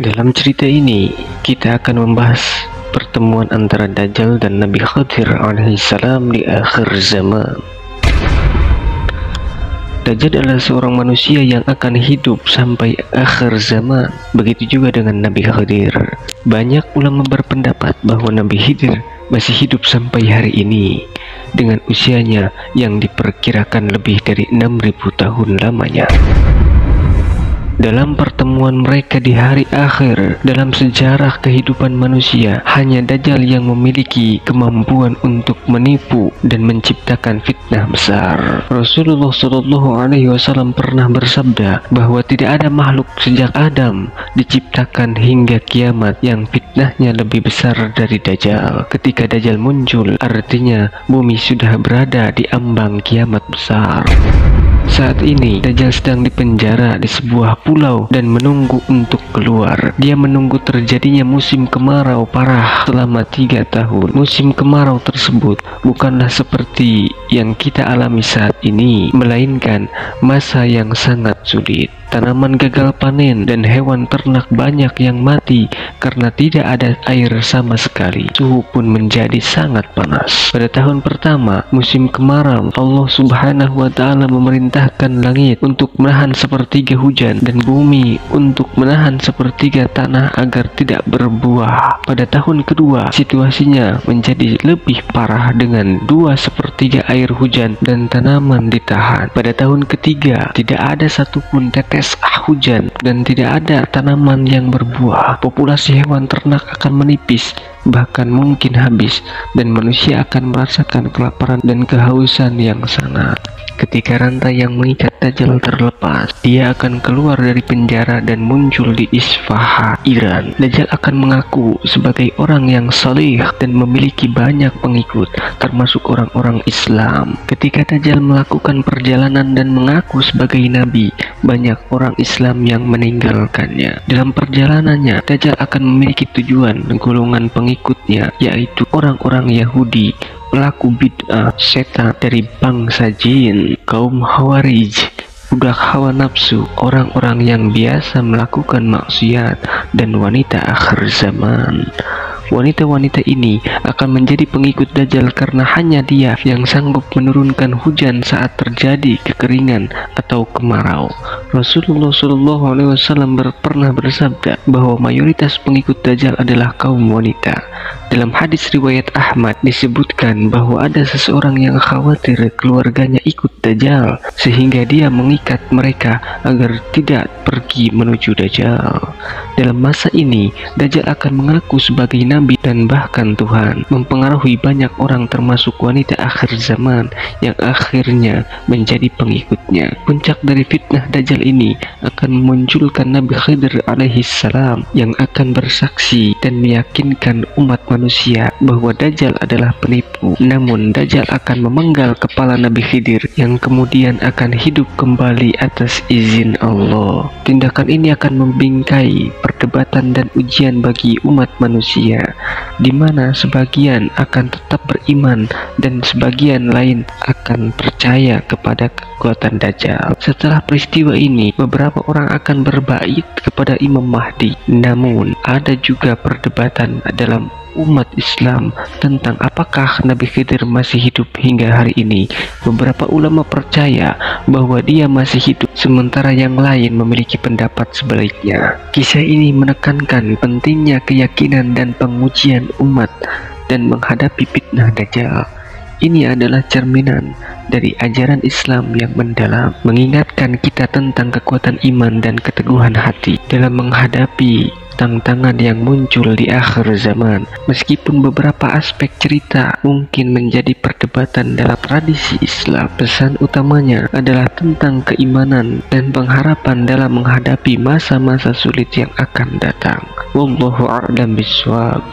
Dalam cerita ini, kita akan membahas pertemuan antara Dajjal dan Nabi Khidir alaihissalam di akhir zaman. Dajjal adalah seorang manusia yang akan hidup sampai akhir zaman. Begitu juga dengan Nabi Khidir. Banyak ulama berpendapat bahwa Nabi Khidir masih hidup sampai hari ini dengan usianya yang diperkirakan lebih dari 6.000 tahun lamanya. Dalam pertemuan mereka di hari akhir, dalam sejarah kehidupan manusia, hanya Dajjal yang memiliki kemampuan untuk menipu dan menciptakan fitnah besar. Rasulullah SAW pernah bersabda bahwa tidak ada makhluk sejak Adam diciptakan hingga kiamat yang fitnahnya lebih besar dari Dajjal. Ketika Dajjal muncul, artinya bumi sudah berada di ambang kiamat besar. Saat ini, Dajjal sedang dipenjara di sebuah pulau dan menunggu untuk keluar. Dia menunggu terjadinya musim kemarau parah selama 3 tahun. Musim kemarau tersebut bukanlah seperti yang kita alami saat ini, melainkan masa yang sangat sulit. Tanaman gagal panen dan hewan ternak banyak yang mati karena tidak ada air sama sekali. Suhu pun menjadi sangat panas. Pada tahun pertama musim kemarau, Allah Subhanahu wa Ta'ala memerintahkan langit untuk menahan sepertiga hujan dan bumi untuk menahan sepertiga tanah agar tidak berbuah. Pada tahun kedua, situasinya menjadi lebih parah dengan 2/3 air hujan dan tanaman ditahan. Pada tahun ketiga, tidak ada satupun tetes hujan dan tidak ada tanaman yang berbuah. Populasi hewan ternak akan menipis, bahkan mungkin habis, dan manusia akan merasakan kelaparan dan kehausan yang sangat. Ketika rantai yang mengikat Dajjal terlepas, dia akan keluar dari penjara dan muncul di Isfahan, Iran. Dajjal akan mengaku sebagai orang yang saleh dan memiliki banyak pengikut, termasuk orang-orang Islam. Ketika Dajjal melakukan perjalanan dan mengaku sebagai nabi, banyak orang Islam yang meninggalkannya. Dalam perjalanannya, Dajjal akan memiliki tujuan golongan pengikutnya, yaitu orang-orang Yahudi, pelaku bid'ah, setan dari bangsa jin, kaum Khawarij, budak hawa nafsu, orang-orang yang biasa melakukan maksiat, dan wanita akhir zaman. Wanita-wanita ini akan menjadi pengikut Dajjal karena hanya dia yang sanggup menurunkan hujan saat terjadi kekeringan atau kemarau. Rasulullah SAW pernah bersabda bahwa mayoritas pengikut Dajjal adalah kaum wanita. Dalam hadis riwayat Ahmad disebutkan bahwa ada seseorang yang khawatir keluarganya ikut Dajjal, sehingga dia mengikat mereka agar tidak pergi menuju Dajjal. Dalam masa ini, Dajjal akan mengaku sebagai nabi dan bahkan Tuhan, mempengaruhi banyak orang termasuk wanita akhir zaman yang akhirnya menjadi pengikutnya. Puncak dari fitnah Dajjal ini akan memunculkan Nabi Khidir alaihissalam yang akan bersaksi dan meyakinkan umat manusia bahwa Dajjal adalah penipu. Namun Dajjal akan memenggal kepala Nabi Khidir yang kemudian akan hidup kembali atas izin Allah. Tindakan ini akan membingkai perdebatan dan ujian bagi umat manusia, di mana sebagian akan tetap beriman dan sebagian lain akan percaya kepada kekuatan Dajjal. Setelah peristiwa ini, beberapa orang akan berbait kepada Imam Mahdi. Namun ada juga perdebatan dalam umat Islam tentang apakah Nabi Khidir masih hidup hingga hari ini. Beberapa ulama percaya bahwa dia masih hidup, sementara yang lain memiliki pendapat sebaliknya. Kisah ini menekankan pentingnya keyakinan dan pengujian umat dan menghadapi fitnah Dajjal. Ini adalah cerminan dari ajaran Islam yang mendalam, mengingatkan kita tentang kekuatan iman dan keteguhan hati dalam menghadapi tantangan yang muncul di akhir zaman. Meskipun beberapa aspek cerita mungkin menjadi perdebatan dalam tradisi Islam, pesan utamanya adalah tentang keimanan dan pengharapan dalam menghadapi masa-masa sulit yang akan datang. Wallahu a'lam bishawab.